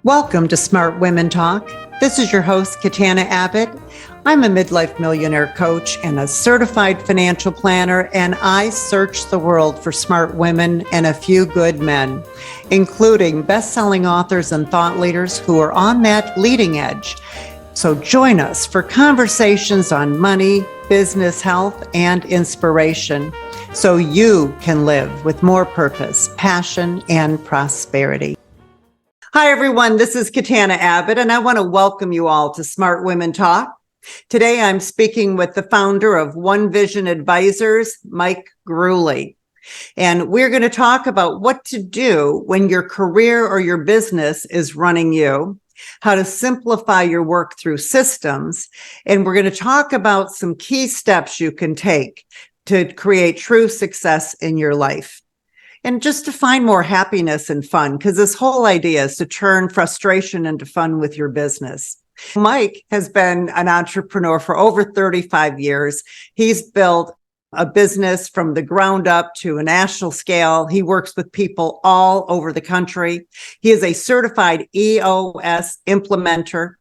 Welcome to Smart Women Talk. This is your host, Katana Abbott. I'm a midlife millionaire coach and a certified financial planner, and I search the world for smart women and a few good men, including best-selling authors and thought leaders who are on that leading edge. So join us for conversations on money, business, health, and inspiration, so you can live with more purpose, passion, and prosperity. Hi, everyone. This is Katana Abbott, and I want to welcome you all to Smart Women Talk. Today, I'm speaking with the founder of One Vision Advisors, Mike Gruley. And we're going to talk about what to do when your career or your business is running you, how to simplify your work through systems, and we're going to talk about some key steps you can take to create true success in your life. And just to find more happiness and fun, because this whole idea is to turn frustration into fun with your business. Mike has been an entrepreneur for over 35 years. He's built a business from the ground up to a national scale. He works with people all over the country. He is a certified EOS implementer.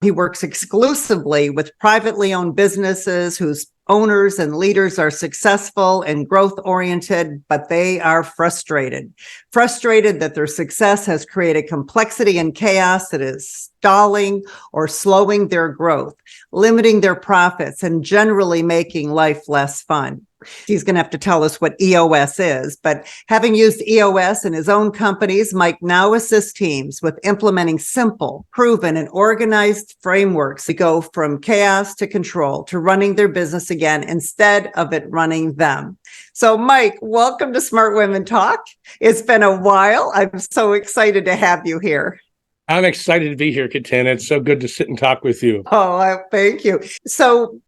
He works exclusively with privately owned businesses whose owners and leaders are successful and growth-oriented, but they are frustrated that their success has created complexity and chaos that is stalling or slowing their growth, limiting their profits, and generally making life less fun. He's going to have to tell us what EOS is, but having used EOS in his own companies, Mike now assists teams with implementing simple, proven, and organized frameworks to go from chaos to control to running their business again instead of it running them. So, Mike, welcome to Smart Women Talk. It's been a while. I'm so excited to have you here. I'm excited to be here, Katana. It's so good to sit and talk with you. Oh, thank you. So,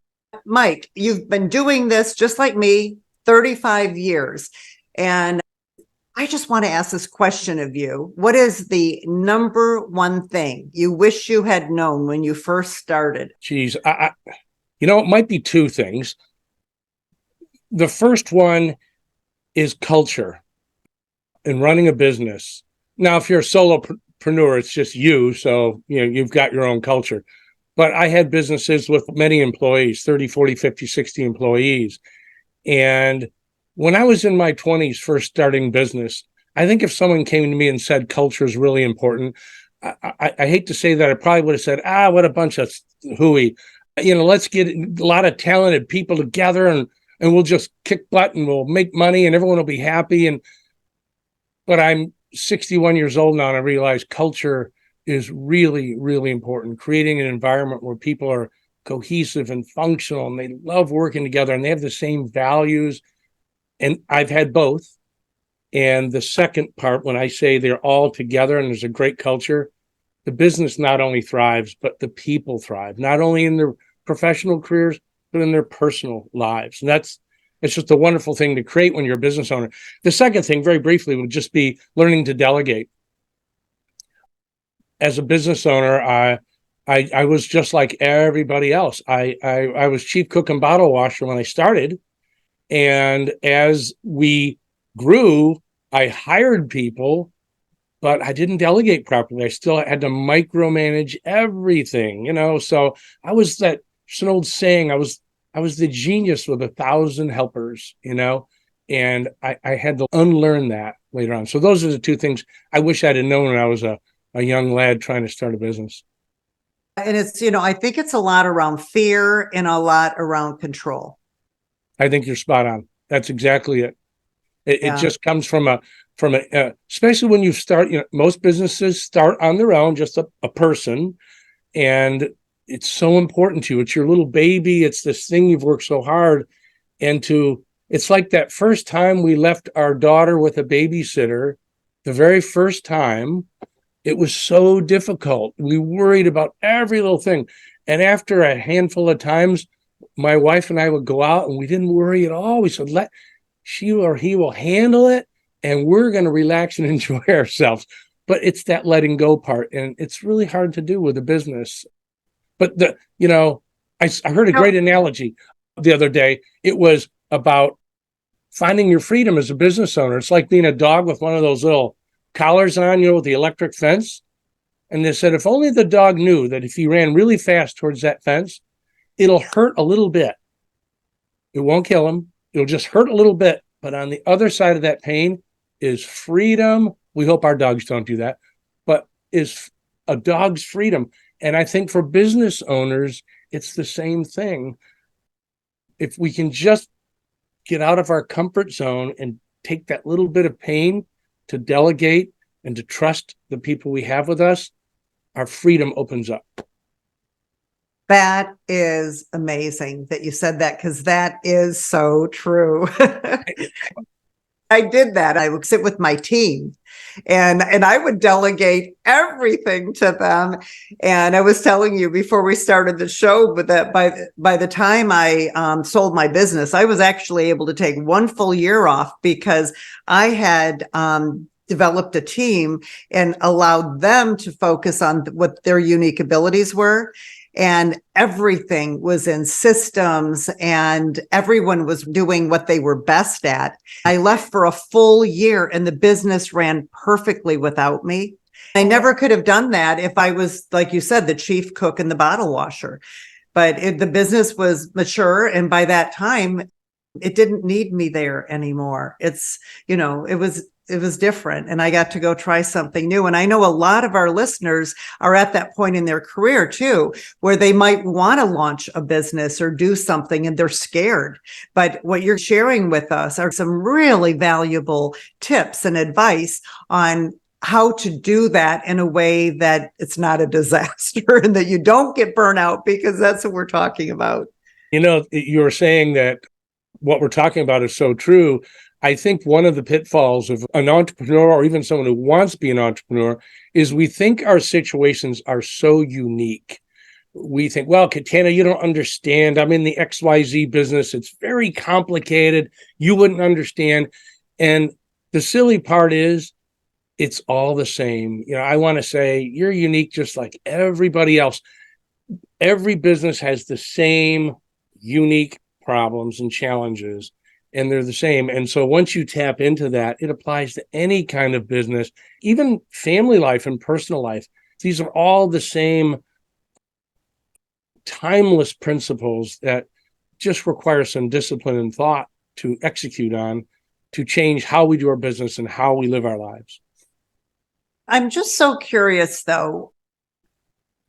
Mike, you've been doing this just like me, 35 years. And I just want to ask this question of you. What is the number one thing you wish you had known when you first started? Geez, it might be two things. The first one is culture and running a business. Now, if you're a solopreneur, it's just you. So, you've got your own culture. But I had businesses with many employees, 30, 40, 50, 60 employees. And when I was in my 20s, first starting business, I think if someone came to me and said culture is really important, I hate to say that, I probably would have said, what a bunch of hooey. Let's get a lot of talented people together and we'll just kick butt and we'll make money and everyone will be happy. But I'm 61 years old now and I realize culture is really, really important. Creating an environment where people are cohesive and functional and they love working together and they have the same values. And I've had both. And the second part, when I say they're all together and there's a great culture, the business not only thrives, but the people thrive, not only in their professional careers, but in their personal lives. And it's just a wonderful thing to create when you're a business owner. The second thing, very briefly, would just be learning to delegate. As a business owner, I was just like everybody else. I was chief cook and bottle washer when I started. And as we grew, I hired people, but I didn't delegate properly. I still had to micromanage everything, So I was it's an old saying, I was the genius with 1,000 helpers, and I had to unlearn that later on. So those are the two things I wish I'd have known when I was a young lad trying to start a business. And it's, I think it's a lot around fear and a lot around control. I think you're spot on. That's exactly it. It just comes from especially when you start, most businesses start on their own, just a person. And it's so important to you. It's your little baby. It's this thing you've worked so hard. It's like that first time we left our daughter with a babysitter, the very first time. It was so difficult. We worried about every little thing. And after a handful of times, my wife and I would go out and we didn't worry at all. We said, let she or he will handle it and we're going to relax and enjoy ourselves. But it's that letting go part. And it's really hard to do with a business. But I heard a great analogy the other day. It was about finding your freedom as a business owner. It's like being a dog with one of those little collars on, with the electric fence. And they said, if only the dog knew that if he ran really fast towards that fence, it'll hurt a little bit. It won't kill him. It'll just hurt a little bit. But on the other side of that pain is freedom. We hope our dogs don't do that, but is a dog's freedom. And I think for business owners, it's the same thing. If we can just get out of our comfort zone and take that little bit of pain to delegate and to trust the people we have with us, our freedom opens up. That is amazing that you said that, because that is so true. I did that. I would sit with my team and I would delegate everything to them. And I was telling you before we started the show, but that by the time I sold my business, I was actually able to take 1 full year off, because I had developed a team and allowed them to focus on what their unique abilities were. And everything was in systems and everyone was doing what they were best at. I left for a full year and the business ran perfectly without me. I never could have done that if I was, like you said, the chief cook and the bottle washer. But the business was mature. And by that time, it didn't need me there anymore. It was different, and I got to go try something new. And I know a lot of our listeners are at that point in their career too, where they might want to launch a business or do something and they're scared. But what you're sharing with us are some really valuable tips and advice on how to do that in a way that it's not a disaster and that you don't get burnout, because that's what we're talking about. You're saying that what we're talking about is so true. I think one of the pitfalls of an entrepreneur, or even someone who wants to be an entrepreneur, is we think our situations are so unique. We think, well, Katana, you don't understand. I'm in the XYZ business. It's very complicated. You wouldn't understand. And the silly part is, it's all the same. I want to say you're unique just like everybody else. Every business has the same unique problems and challenges, and they're the same. And so once you tap into that, it applies to any kind of business, even family life and personal life. These are all the same timeless principles that just require some discipline and thought to execute on, to change how we do our business and how we live our lives. I'm just so curious, though,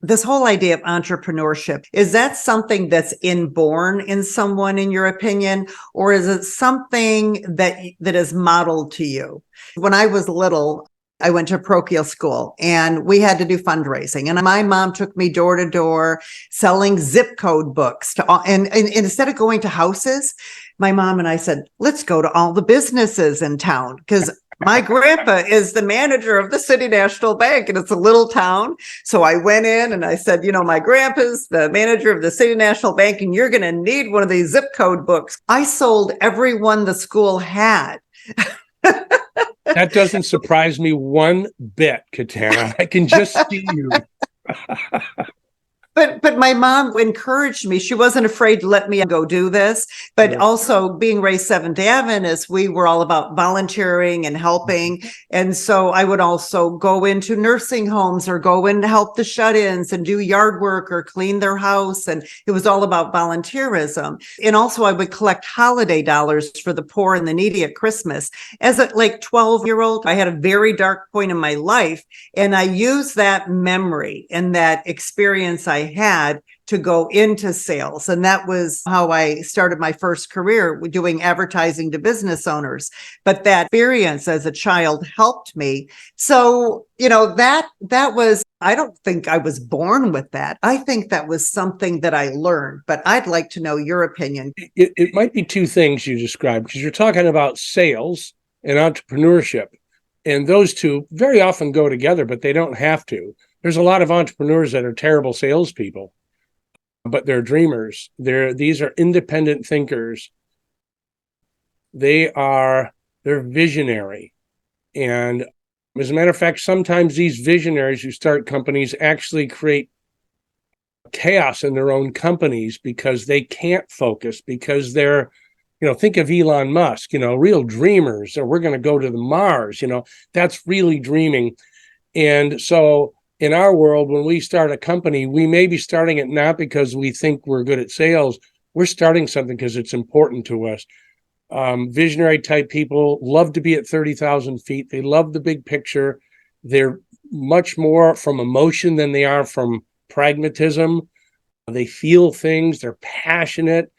this whole idea of entrepreneurship, is that something that's inborn in someone, in your opinion, or is it something that is modeled to you? When I was little, I went to parochial school and we had to do fundraising. And my mom took me door to door selling zip code books and instead of going to houses, my mom and I said, let's go to all the businesses in town, because my grandpa is the manager of the City National Bank and it's a little town. So I went in and I said, my grandpa's the manager of the City National Bank and you're going to need one of these zip code books. I sold every one the school had. That doesn't surprise me one bit, Katana. I can just see you. But my mom encouraged me. She wasn't afraid to let me go do this. But also being raised Seventh Day Adventist, we were all about volunteering and helping. And so I would also go into nursing homes or go in to help the shut-ins and do yard work or clean their house. And it was all about volunteerism. And also I would collect holiday dollars for the poor and the needy at Christmas. As a 12-year-old, I had a very dark point in my life. And I used that memory and that experience I had to go into sales. And that was how I started my first career, doing advertising to business owners. But that experience as a child helped me. So, that was, I don't think I was born with that. I think that was something that I learned, but I'd like to know your opinion. It might be two things you described, because you're talking about sales and entrepreneurship. And those two very often go together, but they don't have to. There's a lot of entrepreneurs that are terrible salespeople, but they're dreamers. These are independent thinkers. They're visionary. And as a matter of fact, sometimes these visionaries who start companies actually create chaos in their own companies because they can't focus, because they're, think of Elon Musk, real dreamers, or we're going to go to the Mars, that's really dreaming. And so in our world, when we start a company, we may be starting it not because we think we're good at sales. We're starting something because it's important to us. Visionary type people love to be at 30,000 feet. They love the big picture. They're much more from emotion than they are from pragmatism. They feel things. They're passionate.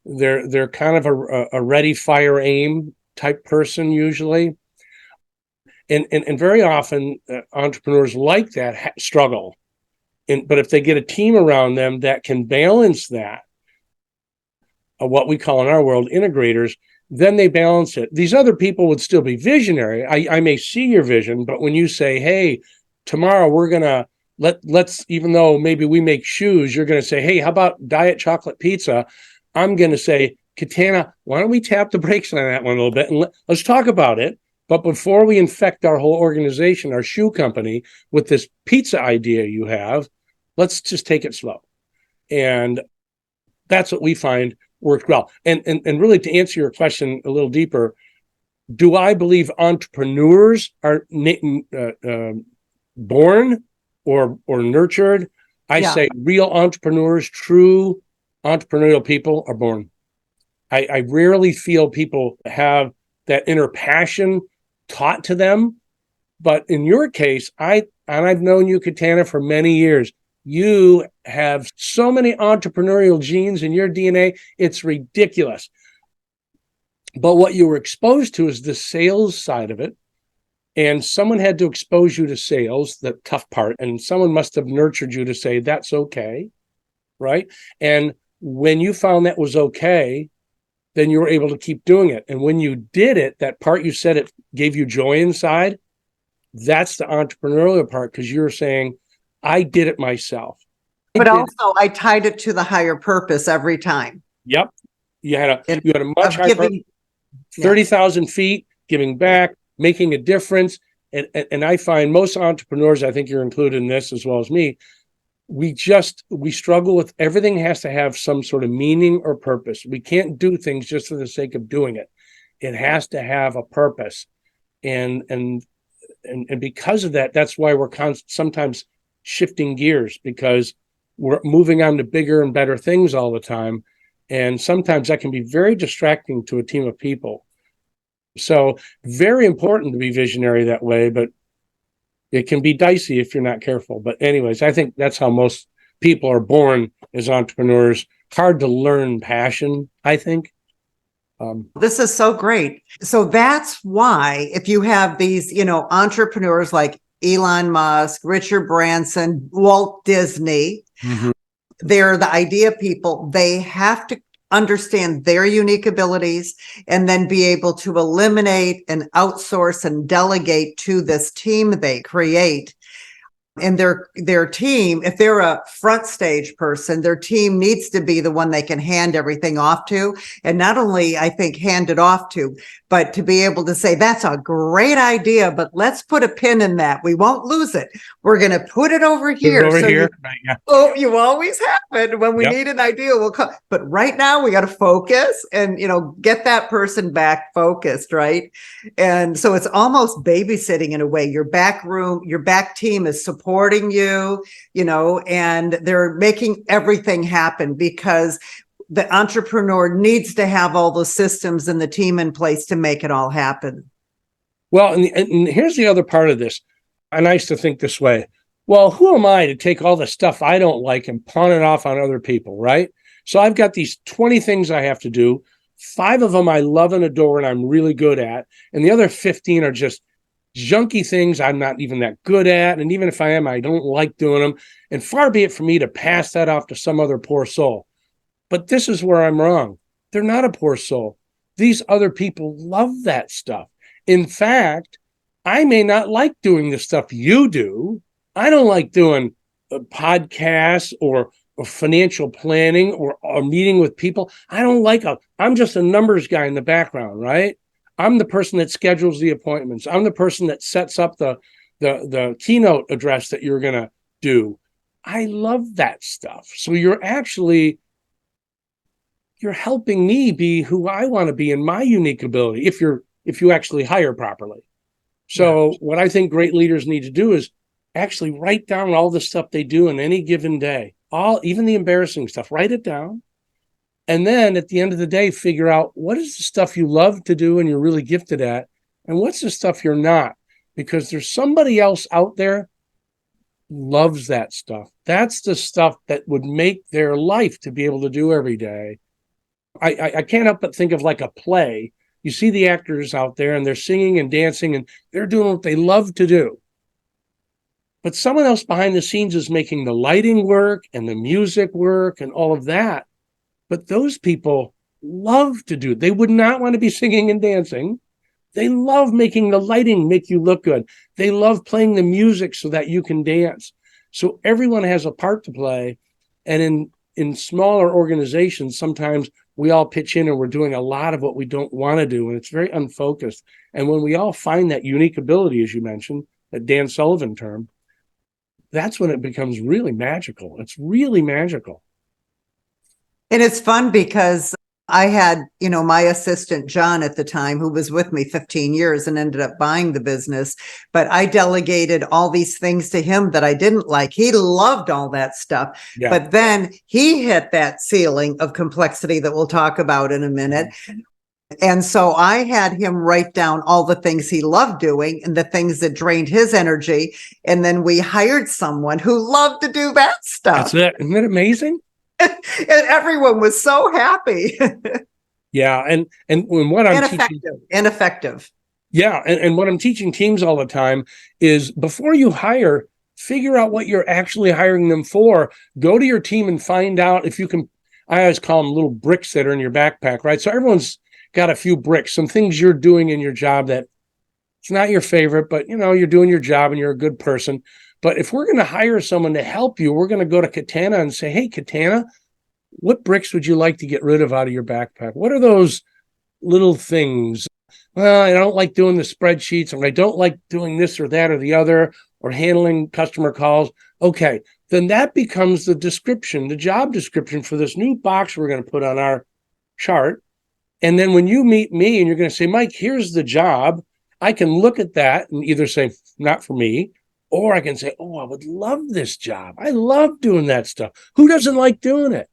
They're kind of a ready, fire, aim type person usually. And very often entrepreneurs like that struggle. But if they get a team around them that can balance that, what we call in our world integrators, then they balance it. These other people would still be visionary. I may see your vision, but when you say, hey, tomorrow we're going to let's, even though maybe we make shoes, you're going to say, hey, how about diet chocolate pizza? I'm going to say, Katana, why don't we tap the brakes on that one a little bit and let's talk about it. But before we infect our whole organization, our shoe company, with this pizza idea you have, let's just take it slow. And that's what we find worked well. And really, to answer your question a little deeper, do I believe entrepreneurs are born or nurtured? I say real entrepreneurs, true entrepreneurial people are born. I rarely feel people have that inner passion taught to them. But in your case, I've known you, Katana, for many years. You have so many entrepreneurial genes in your DNA. It's ridiculous. But what you were exposed to is the sales side of it. And someone had to expose you to sales, the tough part. And someone must have nurtured you to say, that's okay. Right. And when you found that was okay, then you were able to keep doing it. And when you did it, that part you said it gave you joy inside, that's the entrepreneurial part, because you're saying, I did it myself. But also I tied it to the higher purpose every time. Yep. You had a much higher purpose, 30,000 feet, giving back, making a difference. And I find most entrepreneurs, I think you're included in this as well as me, we struggle with everything has to have some sort of meaning or purpose. We can't do things just for the sake of doing it. It has to have a purpose. And because of that, that's why we're sometimes shifting gears, because we're moving on to bigger and better things all the time. And sometimes that can be very distracting to a team of people. So very important to be visionary that way, but it can be dicey if you're not careful. But anyways, I think that's how most people are born as entrepreneurs. Hard to learn passion, I think. This is so great. So that's why if you have these, entrepreneurs like Elon Musk, Richard Branson, Walt Disney, they're the idea people. They have to understand their unique abilities and then be able to eliminate and outsource and delegate to this team they create. And their team, if they're a front stage person, their team needs to be the one they can hand everything off to. And not only, I think, hand it off to, but to be able to say, that's a great idea, but let's put a pin in that. We won't lose it. We're going to put it over here. You always have it. When we need an idea, we'll come. But right now we got to focus and, get that person back focused, right? And so it's almost babysitting in a way. Your back team is supporting you, and they're making everything happen because the entrepreneur needs to have all the systems and the team in place to make it all happen. Well, and here's the other part of this. And I used to think this way. Well, who am I to take all the stuff I don't like and pawn it off on other people, right? So I've got these 20 things I have to do. 5 of them I love and adore and I'm really good at. And the other 15 are just junky things I'm not even that good at. And even if I am, I don't like doing them. And far be it for me to pass that off to some other poor soul. But this is where I'm wrong. They're not a poor soul. These other people love that stuff. In fact, I may not like doing the stuff you do. I don't like doing podcasts or financial planning or meeting with people. I don't like I'm just a numbers guy in the background, right? I'm the person that schedules the appointments. I'm the person that sets up the keynote address that you're going to do. I love that stuff. So you're helping me be who I want to be in my unique ability if you actually hire properly. So what I think great leaders need to do is actually write down all the stuff they do in any given day, even the embarrassing stuff, write it down. And then at the end of the day, figure out what is the stuff you love to do and you're really gifted at, and what's the stuff you're not, because there's somebody else out there who loves that stuff. That's the stuff that would make their life to be able to do every day. I can't help but think of like a play. You see the actors out there and they're singing and dancing and they're doing what they love to do. But someone else behind the scenes is making the lighting work and the music work and all of that. But those people love to do it. They would not want to be singing and dancing. They love making the lighting make you look good. They love playing the music so that you can dance. So everyone has a part to play. And in smaller organizations, sometimes we all pitch in and we're doing a lot of what we don't want to do. And it's very unfocused. And when we all find that unique ability, as you mentioned, that Dan Sullivan term, that's when it becomes really magical. It's really magical. And it's fun because I had, my assistant, John, at the time, who was with me 15 years and ended up buying the business. But I delegated all these things to him that I didn't like. He loved all that stuff. Yeah. But then he hit that ceiling of complexity that we'll talk about in a minute. And so I had him write down all the things he loved doing and the things that drained his energy. And then we hired someone who loved to do that stuff. That's it. Isn't that amazing? And everyone was so happy. Yeah. And what I'm teaching. Ineffective. Yeah. And what I'm teaching teams all the time is before you hire, figure out what you're actually hiring them for. Go to your team and find out if you can. I always call them little bricks that are in your backpack, right? So everyone's got a few bricks, some things you're doing in your job that it's not your favorite, but you're doing your job and you're a good person. But if we're going to hire someone to help you, we're going to go to Katana and say, hey, Katana, what bricks would you like to get rid of out of your backpack? What are those little things? Well, I don't like doing the spreadsheets, and I don't like doing this or that or the other, or handling customer calls. Okay, then that becomes the description, the job description for this new box we're going to put on our chart. And then when you meet me and you're going to say, Mike, here's the job, I can look at that and either say, not for me, or I can say, oh, I would love this job. I love doing that stuff. Who doesn't like doing it?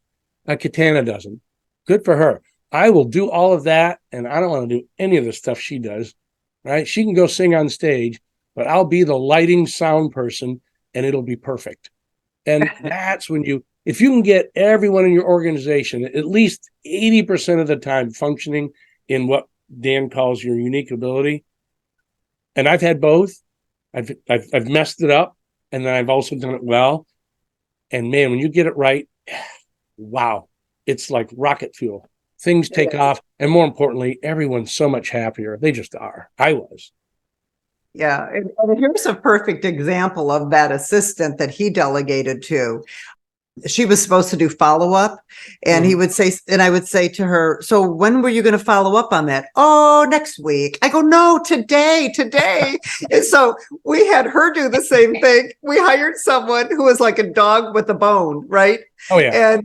Katana doesn't. Good for her. I will do all of that, and I don't want to do any of the stuff she does, right? She can go sing on stage, but I'll be the lighting sound person, and it'll be perfect. And that's when if you can get everyone in your organization, at least 80% of the time functioning in what Dan calls your unique ability, and I've had both. I've messed it up, and then I've also done it well. And man, when you get it right, wow, it's like rocket fuel. Things take off, and more importantly, everyone's so much happier. They just are. I was. Yeah, and here's a perfect example of that assistant that he delegated to. She was supposed to do follow-up, and he would say, and I would say to her, so when were you going to follow up on that? Oh, next week. I go, no, today. And so we had her do the same thing. We hired someone who was like a dog with a bone, right? Oh, yeah. And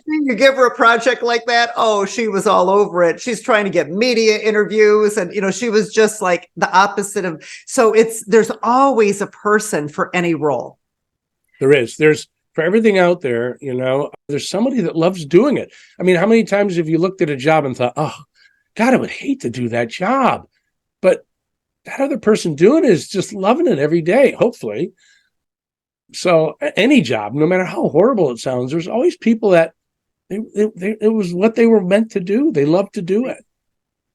you give her a project like that, oh, she was all over it. She's trying to get media interviews, and she was just like the opposite of. So there's always a person for any role. There's for everything out there, there's somebody that loves doing it. I mean, how many times have you looked at a job and thought, oh, God, I would hate to do that job. But that other person doing it is just loving it every day, hopefully. So any job, no matter how horrible it sounds, there's always people that it was what they were meant to do. They love to do it.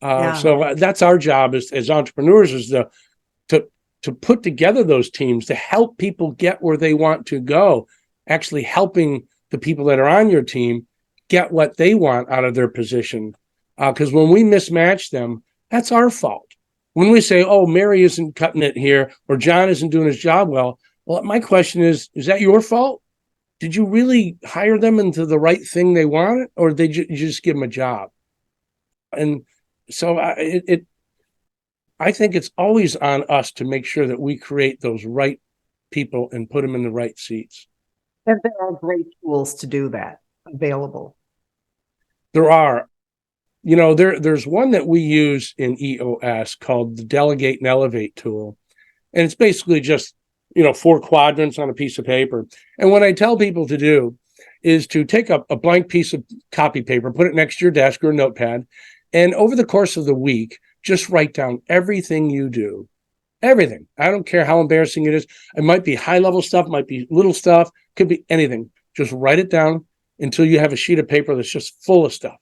So that's our job as entrepreneurs, is to put together those teams to help people get where they want to go, actually helping the people that are on your team get what they want out of their position. Because when we mismatch them, that's our fault. When we say, oh, Mary isn't cutting it here, or John isn't doing his job well, my question is that your fault? Did you really hire them into the right thing they wanted, or did you just give them a job? And so I think it's always on us to make sure that we create those right people and put them in the right seats. And there are great tools to do that available. There are. There's one that we use in EOS called the Delegate and Elevate tool. And it's basically just 4 quadrants on a piece of paper. And what I tell people to do is to take a blank piece of copy paper, put it next to your desk or a notepad, and over the course of the week, just write down everything you do. Everything. I don't care how embarrassing it is. It might be high-level stuff, might be little stuff, could be anything. Just write it down until you have a sheet of paper that's just full of stuff.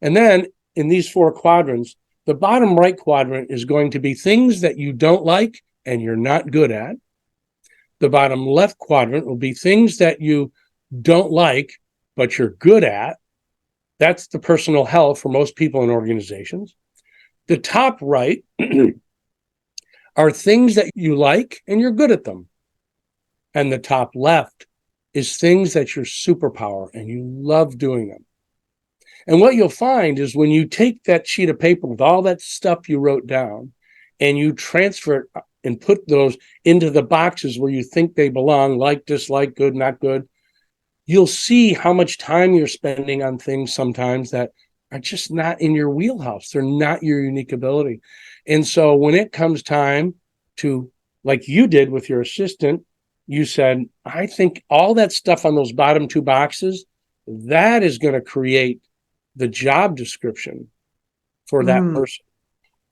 And then in these 4 quadrants, the bottom right quadrant is going to be things that you don't like and you're not good at. The bottom left quadrant will be things that you don't like, but you're good at. That's the personal hell for most people in organizations. The top right are things that you like and you're good at them. And the top left is things that you're superpower and you love doing them. And what you'll find is when you take that sheet of paper with all that stuff you wrote down and you transfer it and put those into the boxes where you think they belong, like, dislike, good, not good, you'll see how much time you're spending on things sometimes that are just not in your wheelhouse. They're not your unique ability. And so when it comes time to, like you did with your assistant, you said, I think all that stuff on those bottom 2 boxes, that is going to create the job description for that person.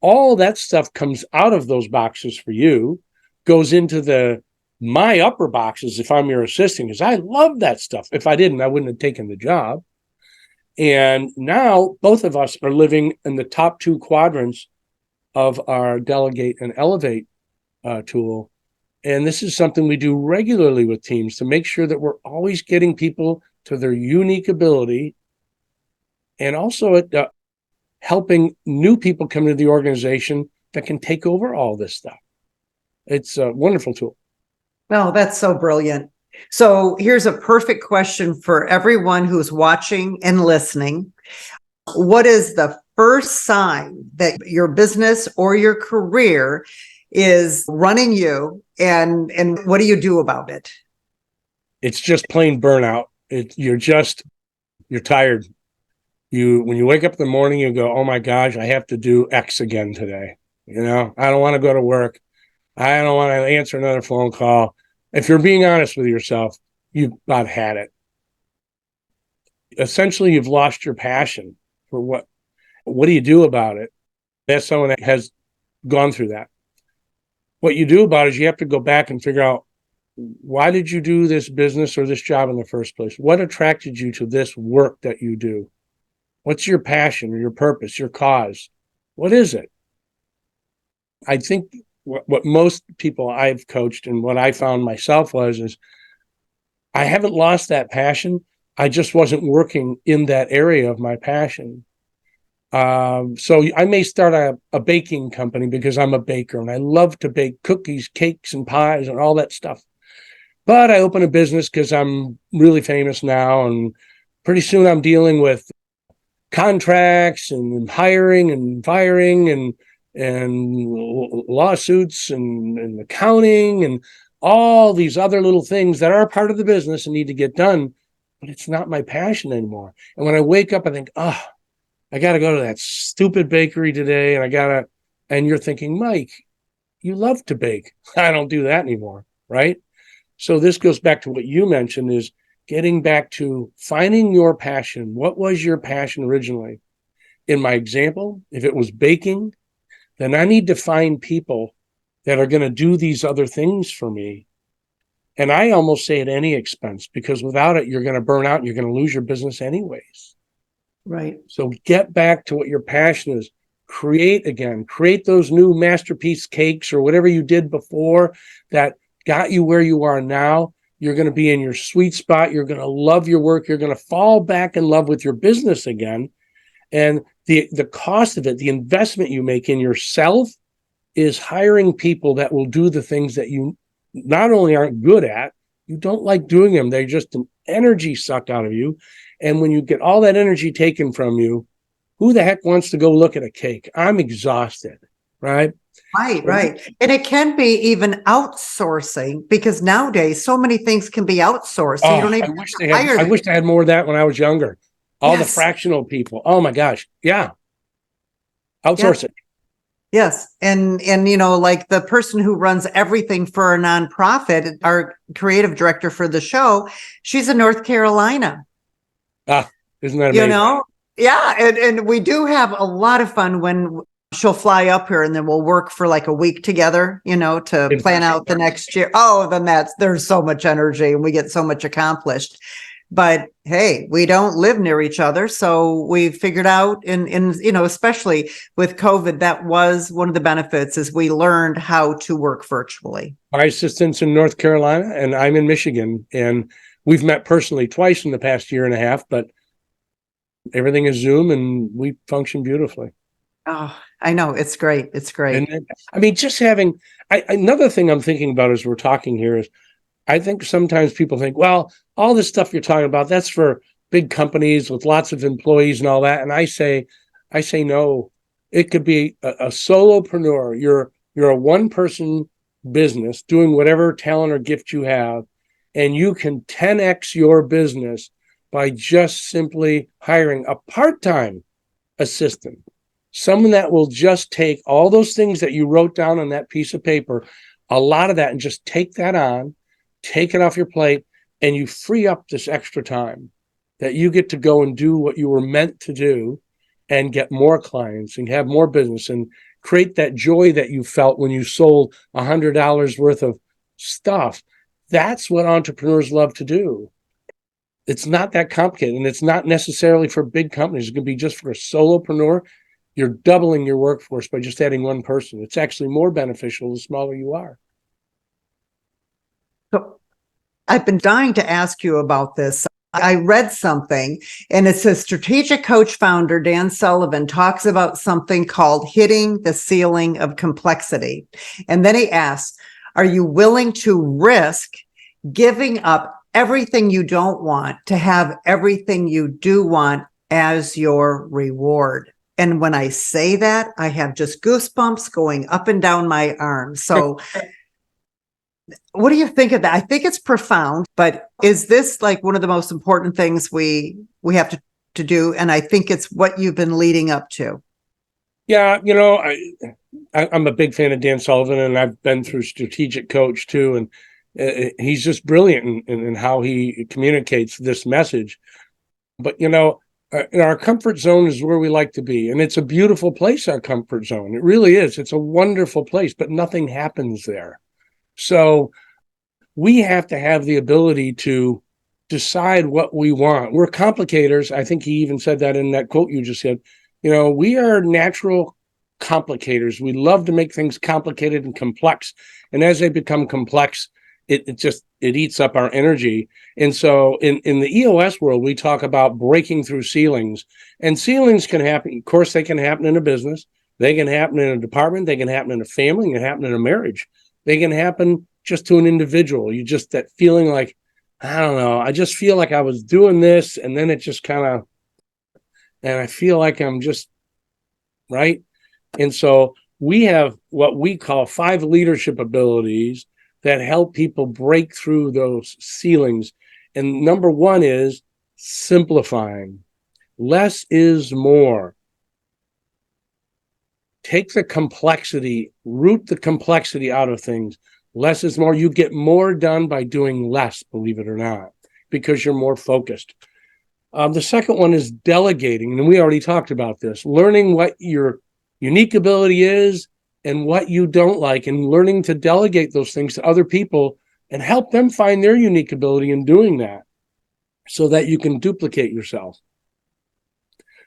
All that stuff comes out of those boxes for you, goes into my upper boxes if I'm your assistant, because I love that stuff. If I didn't, I wouldn't have taken the job. And now both of us are living in the top 2 quadrants of our Delegate and Elevate tool. And this is something we do regularly with teams to make sure that we're always getting people to their unique ability, and also helping new people come into the organization that can take over all this stuff. It's a wonderful tool. Oh, that's so brilliant. So here's a perfect question for everyone who's watching and listening. What is the first sign that your business or your career is running you, and what do you do about it? It's just plain burnout. You're tired. When you wake up in the morning, you go, oh my gosh, I have to do X again today. I don't want to go to work. I don't want to answer another phone call. If you're being honest with yourself, you've about had it. Essentially, you've lost your passion for what do you do about it? That's someone that has gone through that. What you do about it is you have to go back and figure out, why did you do this business or this job in the first place? What attracted you to this work that you do? What's your passion or your purpose, your cause? What is it? I think what most people I've coached and what I found myself is I haven't lost that passion. I just wasn't working in that area of my passion. So I may start a baking company because I'm a baker and I love to bake cookies, cakes, and pies and all that stuff. But I open a business because I'm really famous now, and pretty soon I'm dealing with contracts and hiring and firing and lawsuits and accounting and all these other little things that are part of the business and need to get done, but it's not my passion anymore. And when I wake up, I think, I got to go to that stupid bakery today, and you're thinking, Mike, you love to bake. I don't do that anymore, right? So this goes back to what you mentioned, is getting back to finding your passion. What was your passion originally? In my example, if it was baking, then I need to find people that are going to do these other things for me. And I almost say at any expense, because without it, you're going to burn out and you're going to lose your business anyways. Right. So get back to what your passion is. Create those new masterpiece cakes or whatever you did before that got you where you are now. You're going to be in your sweet spot. You're going to love your work. You're going to fall back in love with your business again. And the cost of it, the investment you make in yourself, is hiring people that will do the things that you not only aren't good at, you don't like doing them. They're just an energy sucked out of you. And when you get all that energy taken from you, who the heck wants to go look at a cake? I'm exhausted, right? Right. And it can be even outsourcing, because nowadays so many things can be outsourced. So you don't even I wish they had more of that when I was younger. All Yes. the fractional people. Oh my gosh. Yeah. Outsource it. Yes. And, like the person who runs everything for a nonprofit, our creative director for the show, she's in North Carolina. Ah, isn't that amazing? Yeah. And we do have a lot of fun when she'll fly up here and then we'll work for like a week together, to plan out the next year. Oh, then there's so much energy and we get so much accomplished. But hey, we don't live near each other. So we figured out especially with COVID, that was one of the benefits is we learned how to work virtually. My assistant's in North Carolina and I'm in Michigan, and we've met personally twice in the past year and a half, but everything is Zoom and we function beautifully. Oh, I know. It's great. It's great. And just having, another thing I'm thinking about as we're talking here is, I think sometimes people think, well, all this stuff you're talking about, that's for big companies with lots of employees and all that. And I say no. It could be a solopreneur. You're a one-person business doing whatever talent or gift you have, and you can 10x your business by just simply hiring a part-time assistant, someone that will just take all those things that you wrote down on that piece of paper, a lot of that, and just take that on, take it off your plate, and you free up this extra time that you get to go and do what you were meant to do and get more clients and have more business and create that joy that you felt when you sold $100 worth of stuff. That's what entrepreneurs love to do. It's not that complicated, and it's not necessarily for big companies. It can be just for a solopreneur. You're doubling your workforce by just adding one person. It's actually more beneficial the smaller you are. So I've been dying to ask you about this. I read something, and it says strategic coach founder Dan Sullivan talks about something called hitting the ceiling of complexity. And then he asks, are you willing to risk giving up everything you don't want to have everything you do want as your reward? And when I say that, I have just goosebumps going up and down my arms. So what do you think of that? I think it's profound, but is this like one of the most important things we have to do? And I think it's what you've been leading up to. Yeah, I'm a big fan of Dan Sullivan, and I've been through Strategic Coach too, and he's just brilliant in how he communicates this message. But our comfort zone is where we like to be, and it's a beautiful place. Our comfort zone, it really is. It's a wonderful place, but nothing happens there. So we have to have the ability to decide what we want. We're complicators. I think he even said that in that quote you just said. We are natural complicators. We love to make things complicated and complex. And as they become complex, it eats up our energy. And so in the EOS world, we talk about breaking through ceilings. And ceilings can happen. Of course, they can happen in a business. They can happen in a department. They can happen in a family. They can happen in a marriage. They can happen just to an individual. You just, that feeling like, I don't know, I just feel like I was doing this, and then it just kind of, and I feel like I'm just, right? And so we have what we call 5 leadership abilities that help people break through those ceilings. And number 1 is simplifying. Less is more. Take the complexity, root the complexity out of things. Less is more. You get more done by doing less, believe it or not, because you're more focused. The second one is delegating, and we already talked about this. Learning what your unique ability is and what you don't like, and learning to delegate those things to other people and help them find their unique ability in doing that so that you can duplicate yourself.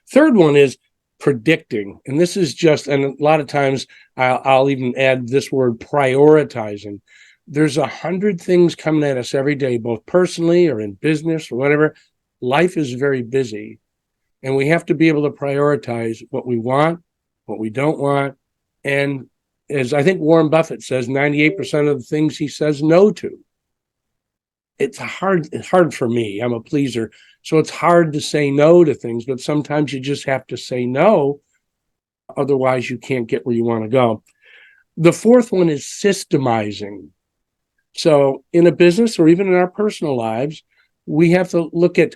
Third one is predicting. And this is just, and a lot of times I'll even add this word, prioritizing. There's 100 things coming at us every day, both personally or in business or whatever. Life is very busy, and we have to be able to prioritize what we want, what we don't want. And as I think Warren Buffett says, 98% of the things he says no to. It's hard for me. I'm a pleaser. So it's hard to say no to things, but sometimes you just have to say no. Otherwise, you can't get where you want to go. The fourth one is systemizing. So in a business or even in our personal lives, we have to look at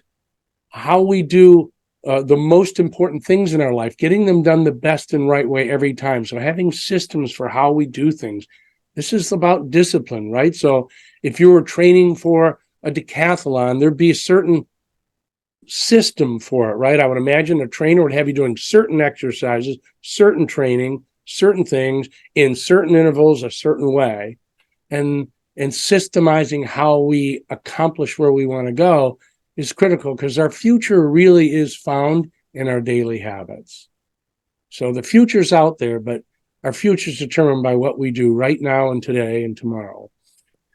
how we do the most important things in our life, getting them done the best and right way every time. So having systems for how we do things. This is about discipline, right? So if you were training for a decathlon, there'd be a certain system for it, right? I would imagine a trainer would have you doing certain exercises, certain training, certain things in certain intervals, a certain way, and systemizing how we accomplish where we want to go is critical, because our future really is found in our daily habits. So the future's out there, but our future is determined by what we do right now and today and tomorrow.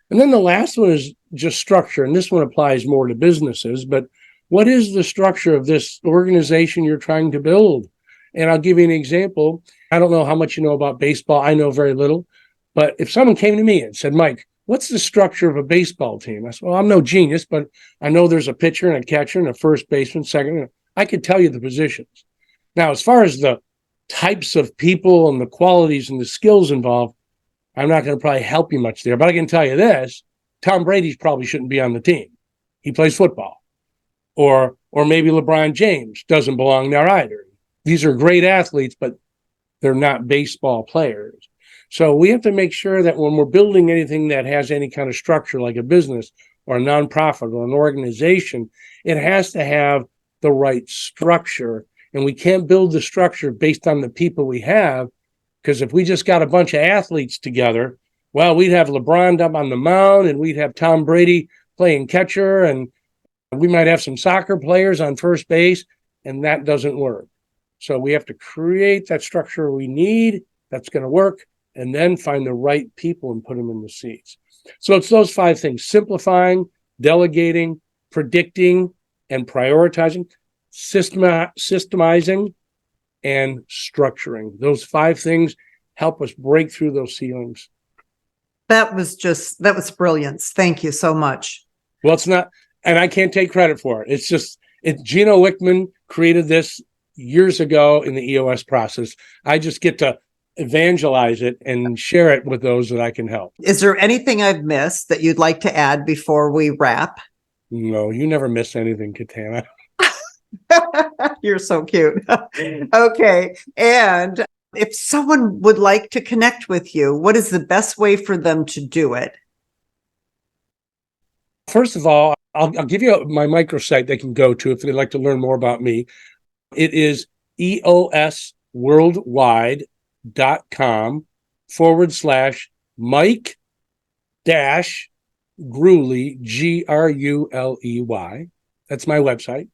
And then the last one is just structure. And this one applies more to businesses, but what is the structure of this organization you're trying to build? And I'll give you an example. I don't know how much you know about baseball. I know very little. But if someone came to me and said, Mike, what's the structure of a baseball team? I said, well, I'm no genius, but I know there's a pitcher and a catcher and a first baseman, second. I could tell you the positions. Now, as far as the types of people and the qualities and the skills involved, I'm not going to probably help you much there. But I can tell you this, Tom Brady probably shouldn't be on the team. He plays football. Or maybe LeBron James doesn't belong there either. These are great athletes, but they're not baseball players. So we have to make sure that when we're building anything that has any kind of structure, like a business or a nonprofit or an organization, it has to have the right structure. And we can't build the structure based on the people we have, because if we just got a bunch of athletes together, well, we'd have LeBron up on the mound and we'd have Tom Brady playing catcher, and we might have some soccer players on first base, and that doesn't work. So we have to create that structure we need that's going to work, and then find the right people and put them in the seats. So it's those 5 things: simplifying, delegating, predicting, and prioritizing, systemizing, and structuring. Those 5 things help us break through those ceilings. That was brilliance. Thank you so much. Well, it's not, and I can't take credit for it. Gino Wickman created this years ago in the EOS process. I just get to evangelize it and share it with those that I can help. Is there anything I've missed that you'd like to add before we wrap? No, you never miss anything, Katana. You're so cute. Okay. And if someone would like to connect with you, what is the best way for them to do it? First of all, I'll give you my microsite they can go to if they'd like to learn more about me. It is eosworldwide.com/Mike Gruley, Gruley. That's my website.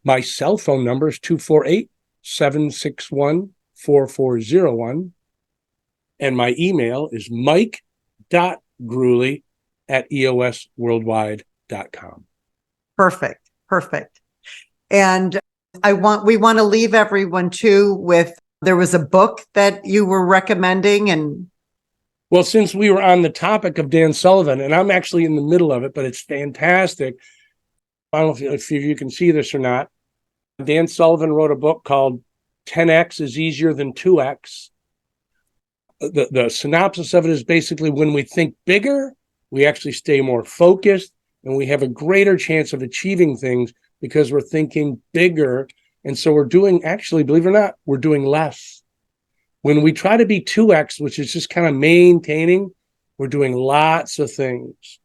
My cell phone number is 248-761-4401. And my email is mike.gruley@eosworldwide.com. Perfect. And we want to leave everyone too with, there was a book that you were recommending. And well, since we were on the topic of Dan Sullivan, and I'm actually in the middle of it, but it's fantastic. I don't know if you can see this or not. Dan Sullivan wrote a book called 10X is Easier Than 2X. The synopsis of it is basically, when we think bigger, we actually stay more focused, and we have a greater chance of achieving things because we're thinking bigger. And so we're doing, actually, believe it or not, we're doing less. When we try to be 2X, which is just kind of maintaining, we're doing lots of things.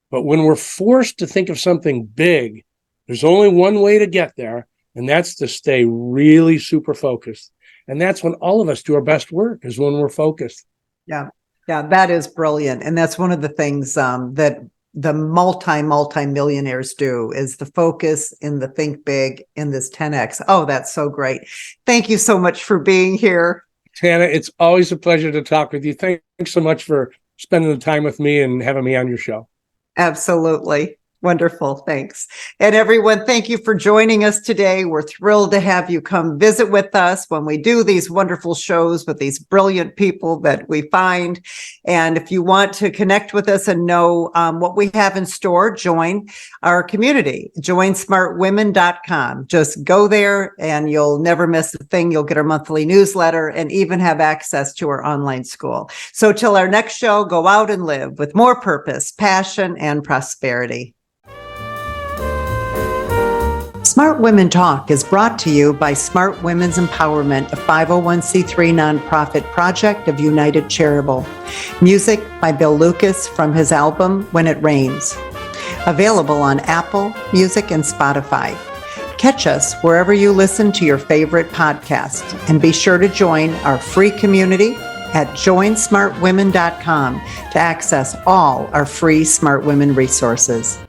But when we're forced to think of something big, there's only one way to get there, and that's to stay really super focused. And that's when all of us do our best work, is when we're focused. Yeah, that is brilliant. And that's one of the things that the multi-millionaires do, is the focus in the think big in this 10X. Oh, that's so great. Thank you so much for being here. Tana, it's always a pleasure to talk with you. Thanks so much for spending the time with me and having me on your show. Absolutely. Wonderful. Thanks. And everyone, thank you for joining us today. We're thrilled to have you come visit with us when we do these wonderful shows with these brilliant people that we find. And if you want to connect with us and know what we have in store, join our community. Join smartwomen.com. Just go there and you'll never miss a thing. You'll get our monthly newsletter and even have access to our online school. So till our next show, go out and live with more purpose, passion, and prosperity. Smart Women Talk is brought to you by Smart Women's Empowerment, a 501c3 nonprofit project of United Charitable. Music by Bill Lucas from his album When It Rains. Available on Apple Music and Spotify. Catch us wherever you listen to your favorite podcast, and be sure to join our free community at joinsmartwomen.com to access all our free Smart Women resources.